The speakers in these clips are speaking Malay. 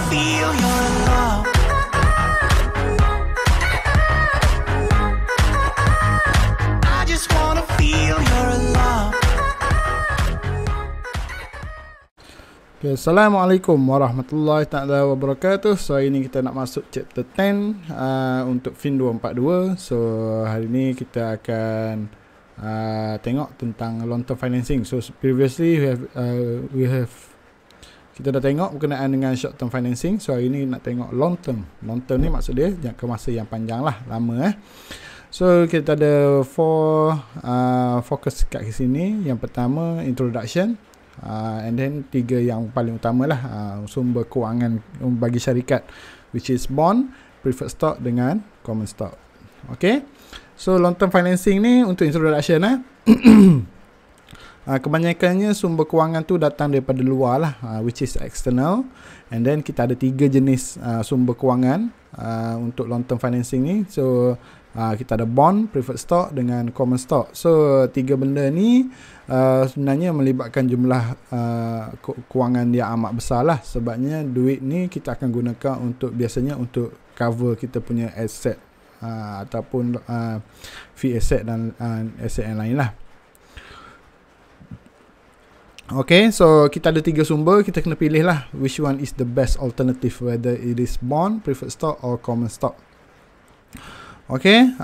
feel your love. I just wanna feel your love. Okay, Assalamualaikum warahmatullahi taala wabarakatuh. So hari ni kita nak masuk chapter 10 untuk Fin 242. So hari ni kita akan tengok tentang long term financing. So previously we have kita dah tengok berkenaan dengan short term financing. So hari ni nak tengok long term. Long term ni maksud dia jangka masa yang panjang lah, lama So kita ada 4 fokus kat sini. Yang pertama introduction, and then 3 yang paling utama lah, sumber kewangan bagi syarikat, which is bond, preferred stock dengan common stock. Okay, so long term financing ni untuk introduction kebanyakannya sumber kewangan tu datang daripada luar lah, which is external. And then kita ada 3 jenis sumber kewangan untuk long term financing ni. So kita ada bond, preferred stock dengan common stock. So 3 benda ni sebenarnya melibatkan jumlah kewangan yang amat besar lah. Sebabnya duit ni kita akan gunakan untuk, biasanya untuk cover kita punya asset ataupun fee asset dan asset yang lain lah. Okay, so kita ada 3 sumber, kita kena pilih lah which one is the best alternative, whether it is bond, preferred stock or common stock. Okay,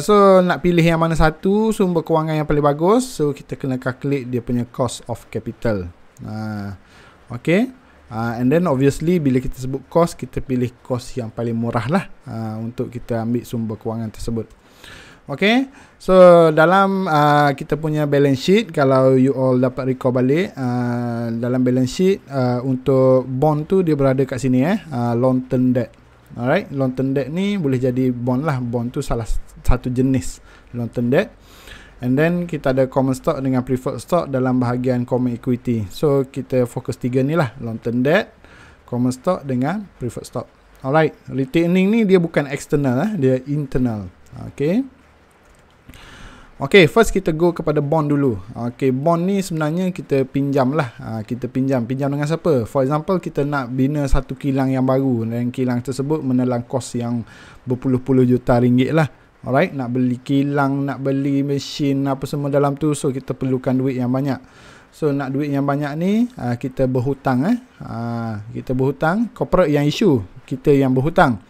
so nak pilih yang mana satu sumber kewangan yang paling bagus, so kita kena calculate dia punya cost of capital. Okay, and then obviously bila kita sebut cost, kita pilih cost yang paling murah lah untuk kita ambil sumber kewangan tersebut. Okay, so dalam kita punya balance sheet, kalau you all dapat recall balik, dalam balance sheet untuk bond tu dia berada kat sini long term debt. Alright, long term debt ni boleh jadi bond lah. Bond tu salah satu jenis long term debt. And then kita ada common stock dengan preferred stock dalam bahagian common equity. So kita fokus 3 ni lah, long term debt, common stock dengan preferred stock. Alright, retaining ni dia bukan external dia internal. Okay, first kita go kepada bond dulu. Okay, bond ni sebenarnya kita pinjam lah. Kita pinjam dengan siapa? For example, kita nak bina satu kilang yang baru, dan kilang tersebut menelan kos yang berpuluh-puluh juta ringgit lah. Alright, nak beli kilang, nak beli mesin, apa semua dalam tu. So kita perlukan duit yang banyak. So nak duit yang banyak ni, kita berhutang kita berhutang. Corporate yang issue, kita yang berhutang.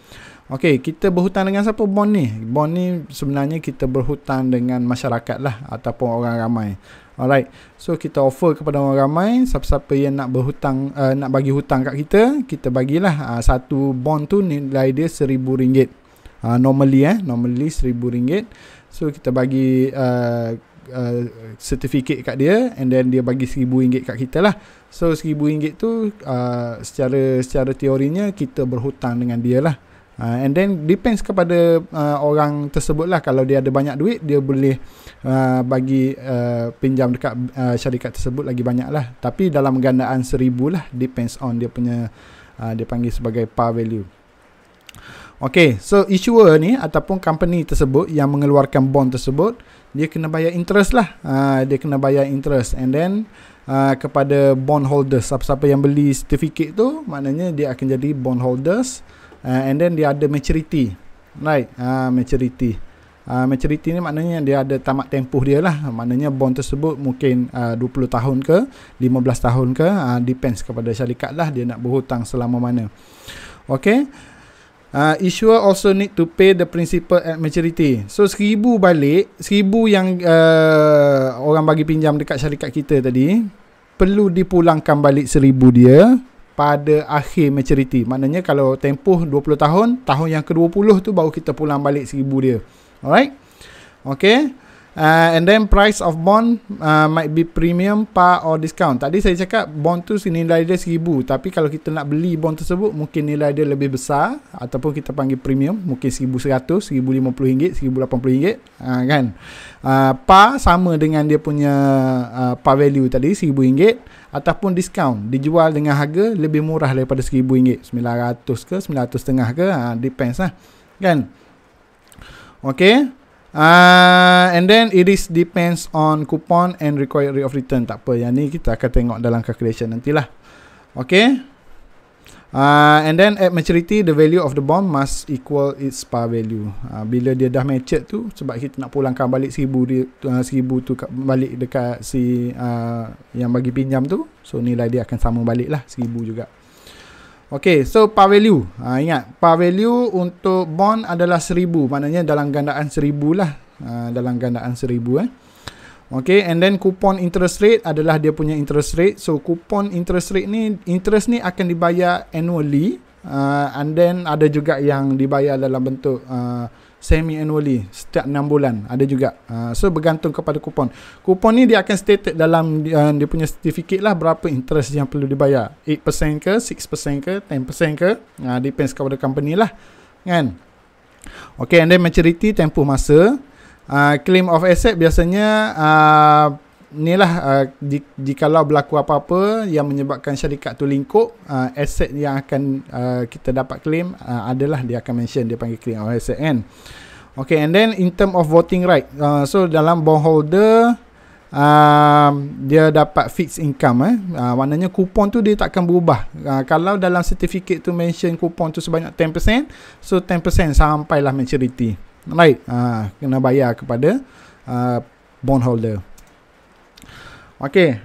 Okay, kita berhutang dengan siapa bond ni? Bond ni sebenarnya kita berhutang dengan masyarakat lah, ataupun orang ramai. Alright, so kita offer kepada orang ramai, siapa-siapa yang nak berhutang, nak bagi hutang kat kita, kita bagilah satu bond tu nilai dia RM1,000. Normally RM1,000. So kita bagi certificate kat dia, and then dia bagi RM1,000 kat kita lah. So RM1,000 tu secara teorinya kita berhutang dengan dia lah. And then depends kepada orang tersebut lah. Kalau dia ada banyak duit, dia boleh bagi pinjam dekat syarikat tersebut lagi banyak lah. Tapi dalam gandaan 1,000 lah, depends on dia punya, dia panggil sebagai par value. Okay, so issuer ni ataupun company tersebut yang mengeluarkan bond tersebut, dia kena bayar interest lah. Dia kena bayar interest. And then kepada bond holders, siapa-siapa yang beli certificate tu, maknanya dia akan jadi bond holders. And then dia ada maturity. Right, maturity. Maturity ni maknanya dia ada tamat tempoh dia lah. Maknanya bond tersebut mungkin 20 tahun ke 15 tahun ke, depends kepada syarikat lah dia nak berhutang selama mana. Okay, issuer also need to pay the principal at maturity. So 1,000 balik, 1,000 yang orang bagi pinjam dekat syarikat kita tadi, perlu dipulangkan balik 1,000 dia pada akhir maturity. Maknanya kalau tempoh 20 tahun, tahun yang ke-20 tu baru kita pulang balik 1,000 dia. Alright, okay. And then price of bond might be premium, par or discount. Tadi saya cakap bond tu nilai dia 1,000, tapi kalau kita nak beli bond tersebut, mungkin nilai dia lebih besar, ataupun kita panggil premium, mungkin 1,100, RM1,050, RM1,080, kan. Par sama dengan dia punya par value tadi, RM1,000, ataupun discount, dijual dengan harga lebih murah daripada RM1,000, RM900 ke RM950 ke, depends lah, kan. Okay. And then it is depends on coupon and required rate of return. Tak apa, yang ni kita akan tengok dalam calculation nantilah. Okay. And then at maturity, the value of the bond must equal its par value. Bila dia dah matured tu, sebab kita nak pulangkan balik 1,000 dia, 1,000 tu balik dekat si yang bagi pinjam tu, so nilai dia akan sama balik lah 1,000 juga. Okay, so par value. Ingat, par value untuk bond adalah 1,000, maknanya dalam gandaan 1,000 lah. Dalam gandaan 1,000 Okay, and then coupon interest rate adalah dia punya interest rate. So coupon interest rate ni, interest ni akan dibayar annually, and then ada juga yang dibayar dalam bentuk semi annually, setiap 6 bulan ada juga. So bergantung kepada coupon. Coupon ni dia akan stated dalam dia punya certificate lah, berapa interest yang perlu dibayar, 8% ke, 6% ke, 10% ke, depends kepada company lah, kan. Okay, and then maturity, tempoh masa. Claim of asset biasanya ni lah, jikalau berlaku apa-apa yang menyebabkan syarikat tu lingkup, asset yang akan kita dapat claim adalah dia akan mention, dia panggil claim of asset, kan. Okay, and then in term of voting right, so dalam bondholder dia dapat fixed income, maknanya kupon tu dia takkan berubah. Kalau dalam certificate tu mention kupon tu sebanyak 10%, so 10% sampailah maturity. Right, kena bayar kepada bondholder. Okay,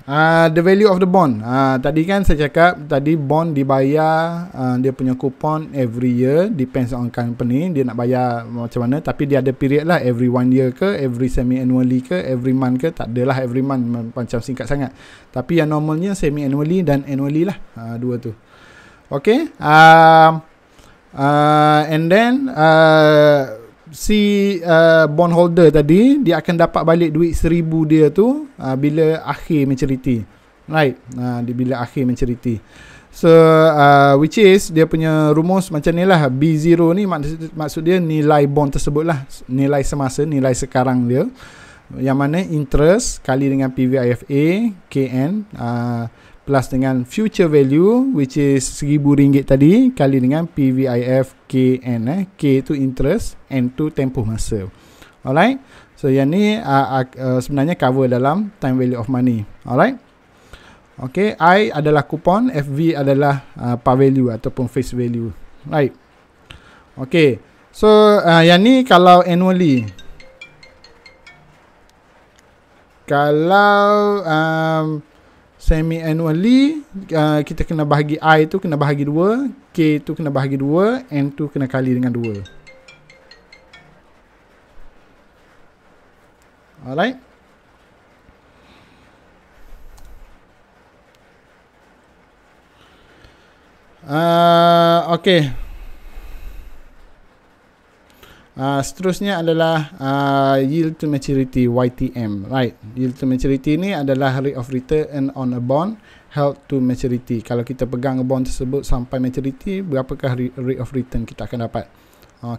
the value of the bond. Tadi kan saya cakap, tadi bond dibayar dia punya kupon every year, depends on company dia nak bayar macam mana, tapi dia ada period lah, every 1 year ke, every semi annually ke, every month ke. Tak adalah every month, macam singkat sangat. Tapi yang normalnya semi annually dan annually lah, dua tu. Okay, and then si bondholder tadi dia akan dapat balik duit 1,000 dia tu bila akhir maturity, right. Bila akhir maturity, so which is dia punya rumus macam ni lah. B0 ni maksud dia nilai bond tersebut lah, nilai semasa, nilai sekarang dia, yang mana interest kali dengan PVIFA KN plus dengan future value, which is RM1,000 tadi, kali dengan PVIF KN. K tu interest, N tu tempoh masa. Alright, so yang ni sebenarnya cover dalam time value of money. Alright, okay, I adalah kupon, FV adalah par value ataupun face value. Right, okay, so yang ni kalau annually. Kalau semi annually, kita kena bahagi I tu kena bahagi 2, K tu kena bahagi 2, N tu kena kali dengan 2. Alright. Okay. Seterusnya adalah yield to maturity, YTM. Right, yield to maturity ni adalah rate of return on a bond held to maturity. Kalau kita pegang bond tersebut sampai maturity, berapakah rate of return kita akan dapat.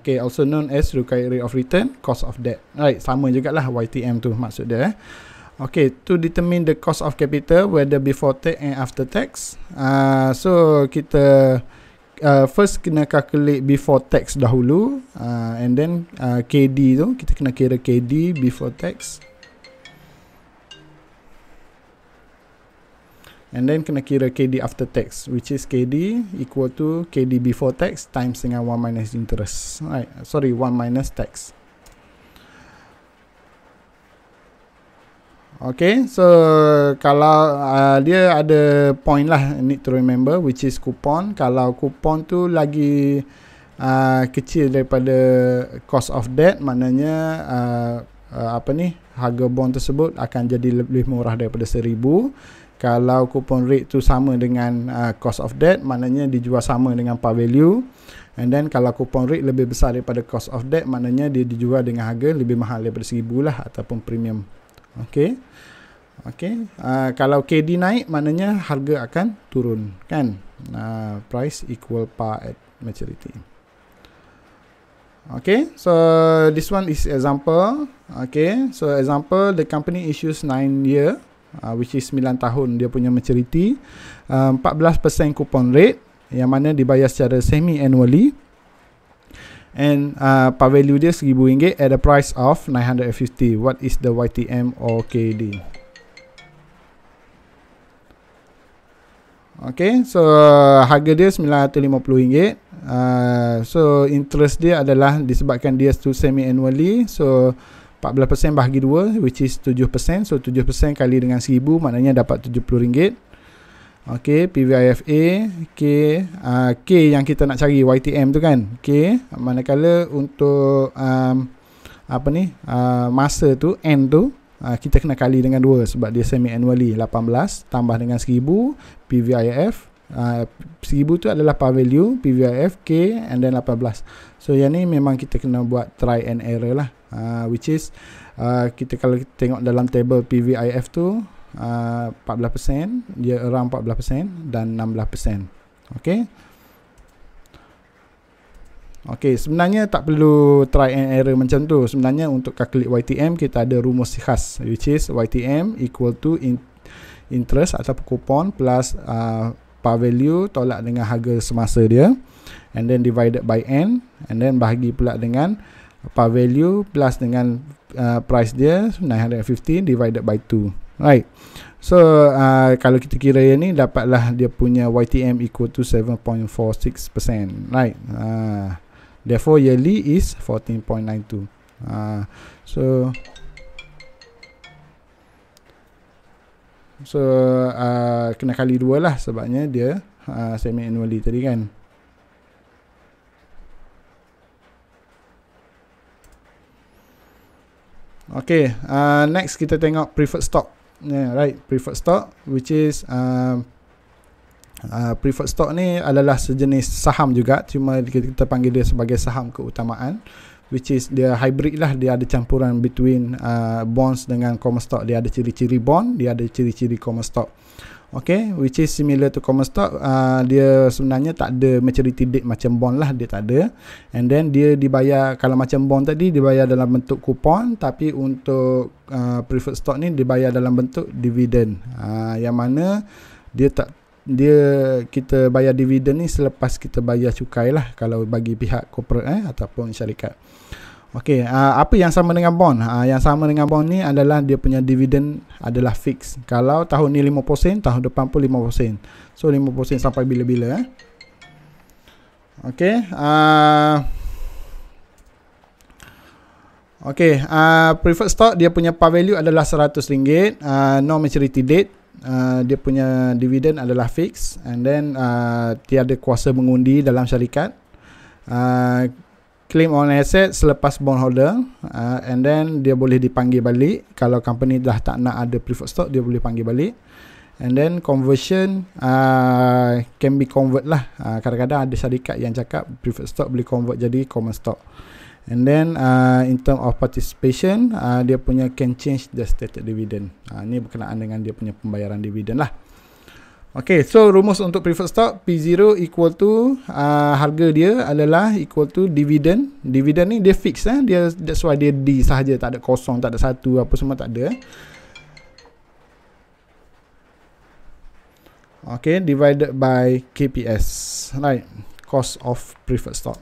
Okay, also known as required rate of return, cost of debt. Right, sama jugalah YTM tu maksud dia. Okay, to determine the cost of capital whether before tax and after tax. So kita first kena calculate before tax dahulu, and then KD tu kita kena kira KD before tax, and then kena kira KD after tax, which is KD equal to KD before tax times dengan 1 minus interest, right, sorry, 1 minus tax. Okay, so kalau dia ada point lah need to remember, which is coupon. Kalau coupon tu lagi kecil daripada cost of debt, maknanya harga bond tersebut akan jadi lebih murah daripada 1,000. Kalau coupon rate tu sama dengan cost of debt, maknanya dijual sama dengan par value. And then kalau coupon rate lebih besar daripada cost of debt, maknanya dia dijual dengan harga lebih mahal daripada 1,000 lah, ataupun premium. Okay, okay. Kalau KD naik, maknanya harga akan turun, kan? Price equal par at maturity. Okay, so this one is example. Okay, so example, the company issues 9 year, which is 9 tahun dia punya maturity, 14% coupon rate, yang mana dibayar secara semi annually, and par value dia RM1,000 at a price of 950. What is the YTM or KD? Okay, so harga dia RM950. So interest dia adalah disebabkan dia semi annually, so 14% bahagi 2 which is 7%. So 7% kali dengan 1000 maknanya dapat RM70. Okay, PVIFA K, K yang kita nak cari YTM tu kan, K. Manakala untuk masa tu N tu, kita kena kali dengan 2 sebab dia semi annually. 18 tambah dengan 1000 PVIF, 1000 tu adalah par value, PVIF K and then 18. So yang ni memang kita kena buat try and error lah, which is kita kalau kita tengok dalam table PVIF tu 14%, dia around 14% dan 16%. Okay, sebenarnya tak perlu try and error macam tu. Sebenarnya untuk calculate YTM kita ada rumus khas, which is YTM equal to interest atau kupon plus par value tolak dengan harga semasa dia, and then divided by N, and then bahagi pula dengan par value plus dengan price dia 950 divided by 2. Right. So kalau kita kira yang ni, dapatlah dia punya YTM equal to 7.46%. Right. Therefore yearly is 14.92. So kena kali 2 lah sebabnya dia semi annually tadi kan. Okay, next kita tengok preferred stock. Right, preferred stock, which is preferred stock ni adalah sejenis saham juga, cuma kita panggil dia sebagai saham keutamaan, which is dia hybrid lah. Dia ada campuran between bonds dengan common stock. Dia ada ciri-ciri bond, dia ada ciri-ciri common stock. Okay, which is similar to common stock. Dia sebenarnya tak ada maturity date macam bond lah, dia tak ada. And then dia dibayar, kalau macam bond tadi dibayar dalam bentuk kupon, tapi untuk preferred stock ni dibayar dalam bentuk dividen. Yang mana kita bayar dividen ni selepas kita bayar cukai lah kalau bagi pihak corporate ataupun syarikat. Okey, apa yang sama dengan bond? Yang sama dengan bond ni adalah dia punya dividen adalah fix. Kalau tahun ni 5%, tahun depan pun 5%. So 5% sampai bila-bila. Okey, preferred stock dia punya par value adalah RM100. No maturity date. Dia punya dividen adalah fix, and then tiada kuasa mengundi dalam syarikat. Claim on asset selepas bondholder, and then dia boleh dipanggil balik. Kalau company dah tak nak ada preferred stock, dia boleh panggil balik. And then conversion can be convert lah. Kadang-kadang ada syarikat yang cakap preferred stock boleh convert jadi common stock. And then in term of participation, dia punya can change the stated dividend. Ini berkenaan dengan dia punya pembayaran dividen lah. Okay, so rumus untuk preferred stock, P0 equal to harga dia adalah equal to dividen. Dividen ni dia fix dia, that's why dia D sahaja, tak ada kosong, tak ada 1, apa semua tak ada. Okay, divided by KPS, right, cost of preferred stock.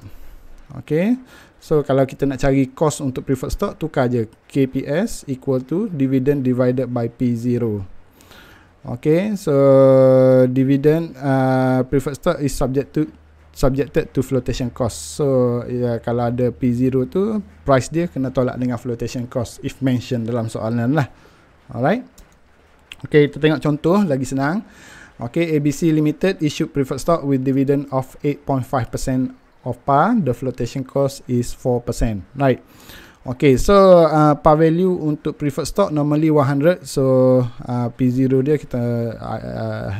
Okay, so kalau kita nak cari cost untuk preferred stock, tukar je KPS equal to dividend divided by P0. Okay, so dividend preferred stock is subjected to flotation cost. So kalau ada P0 tu, price dia kena tolak dengan flotation cost if mentioned dalam soalan lah. Alright. Okay, kita tengok contoh lagi senang. Okay, ABC Limited issued preferred stock with dividend of 8.5% of par. The flotation cost is 4%. Right. Okay, so par value untuk preferred stock normally 100. So P0 dia kita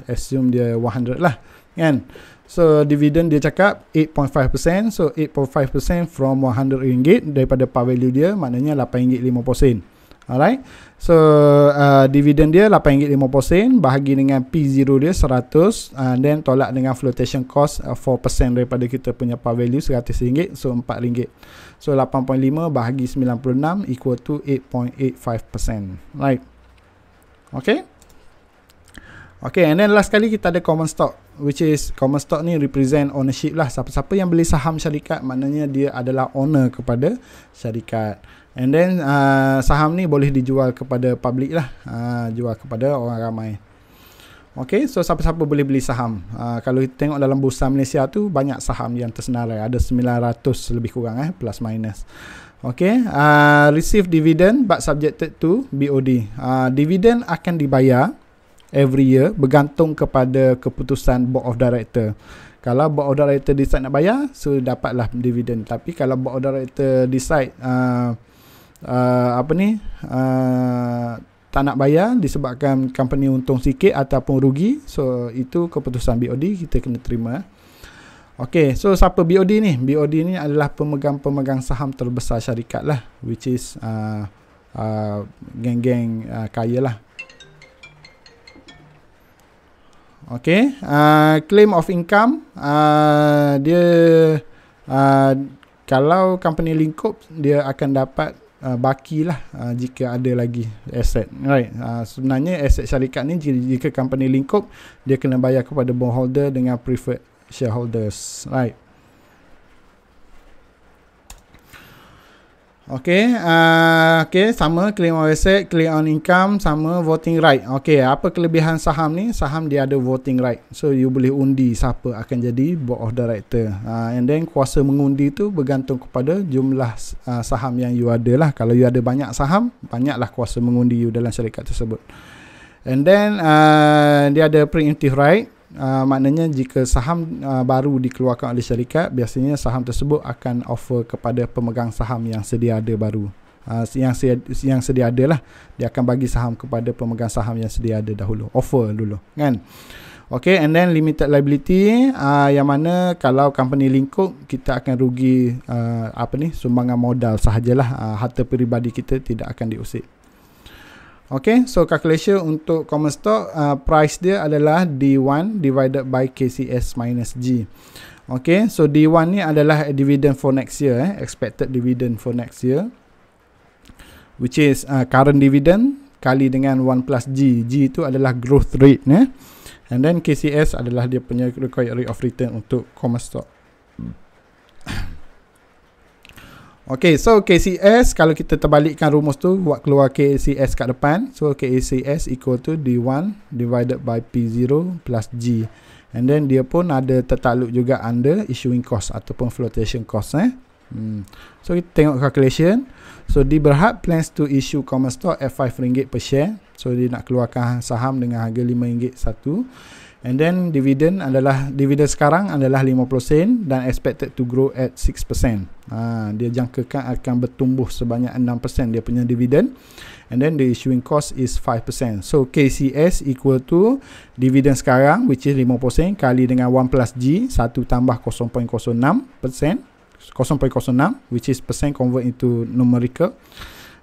assume dia 100 lah, kan? So dividend dia cakap 8.5%. So 8.5% from RM100 daripada par value dia, maknanya RM8.50. Alright. So dividend dia RM8.50 bahagi dengan P0 dia 100, then tolak dengan flotation cost 4% daripada kita punya par value RM100, so RM4. So 8.5 bahagi 96 equal to 8.85%. Right. Okay. Okay, and then last kali kita ada common stock, which is common stock ni represent ownership lah. Siapa-siapa yang beli saham syarikat, maknanya dia adalah owner kepada syarikat. And then saham ni boleh dijual kepada public lah, jual kepada orang ramai. Okay, so siapa-siapa boleh beli saham. Kalau kita tengok dalam bursa Malaysia tu, banyak saham yang tersenarai. Ada 900 lebih kurang plus minus. Okay, receive dividend but subjected to BOD. Dividend akan dibayar every year bergantung kepada keputusan Board of Director. Kalau Board of Director decide nak bayar, so dapatlah dividend. Tapi kalau Board of Director decide tak nak bayar disebabkan company untung sikit ataupun rugi, so itu keputusan BOD, kita kena terima. Okay, so siapa BOD ni? BOD ni adalah pemegang-pemegang saham terbesar syarikat lah, which is geng-geng kaya lah. Okay, claim of income, dia kalau company lingkup, dia akan dapat bakilah jika ada lagi aset, right? Sebenarnya aset syarikat ni jika company lingkup, dia kena bayar kepada bondholder dengan preferred shareholders, right? Okay, sama claim on asset, claim on income, sama voting right. Okay, apa kelebihan saham ni? Saham dia ada voting right, so you boleh undi siapa akan jadi board of director. And then kuasa mengundi tu bergantung kepada jumlah saham yang you ada lah. Kalau you ada banyak saham, banyaklah kuasa mengundi you dalam syarikat tersebut. And then dia ada preemptive right. Maknanya jika saham baru dikeluarkan oleh syarikat, biasanya saham tersebut akan offer kepada pemegang saham yang sedia ada baru. Yang sedia ada lah, dia akan bagi saham kepada pemegang saham yang sedia ada dahulu, offer dulu kan. Okay, and then limited liability, yang mana kalau company lingkup, kita akan rugi sumbangan modal sahajalah, harta peribadi kita tidak akan diusik. Okay, so calculation untuk common stock, price dia adalah D1 divided by KCS minus G. Okay, so D1 ni adalah dividend for next year, expected dividend for next year, which is current dividend kali dengan 1 plus G. G itu adalah growth rate, and then KCS adalah dia punya required rate of return untuk common stock. Okay, so KCS, kalau kita terbalikkan rumus tu, buat keluar KCS kat depan, so KCS equal to D1 divided by P0 plus G. And then dia pun ada tertakluk juga under issuing cost ataupun flotation cost. So kita tengok calculation. So Di Berhad plans to issue common stock at RM5 per share. So dia nak keluarkan saham dengan harga RM5 satu. And then dividen sekarang adalah 50 sen dan expected to grow at 6%. Dia jangkakan akan bertumbuh sebanyak 6% dia punya dividen. And then the issuing cost is 5%. So KCS equal to dividen sekarang, which is 50 sen kali dengan 1 plus G, 1 tambah 0.06%, 0.06, which is percent convert into numerical.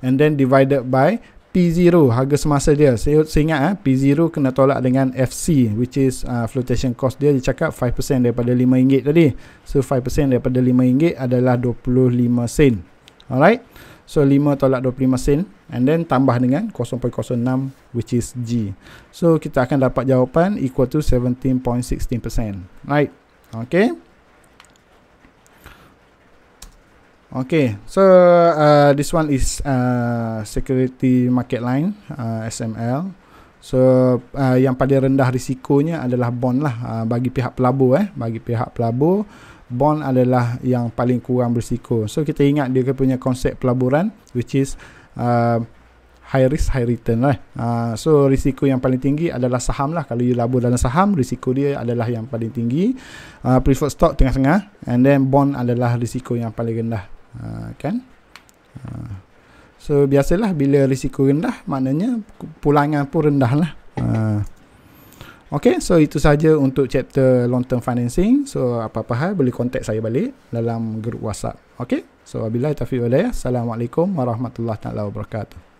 And then divided by P0, harga semasa dia. Saya ingat P0 kena tolak dengan FC, which is flotation cost dia. Dia cakap 5% daripada RM5 tadi. So 5% daripada RM5 adalah 25 sen. Alright, so 5 tolak 25 sen, and then tambah dengan 0.06, which is G. So kita akan dapat jawapan equal to 17.16%. Right, okay. Okay, so this one is security market line, SML. So yang paling rendah risikonya adalah bond lah, bagi pihak pelabur. Bagi pihak pelabur, bond adalah yang paling kurang berisiko. So kita ingat dia punya konsep pelaburan, which is high risk high return lah. So risiko yang paling tinggi adalah saham lah. Kalau you labur dalam saham, risiko dia adalah yang paling tinggi. Preferred stock tengah-tengah, and then bond adalah risiko yang paling rendah. Kan? So biasalah bila risiko rendah, maknanya pulangan pun rendah lah. Okay, so itu saja untuk chapter long term financing. So apa-apa hal boleh contact saya balik dalam grup WhatsApp. Okay, so wabillahi taufiq wal hidayah. Assalamualaikum warahmatullahi wabarakatuh.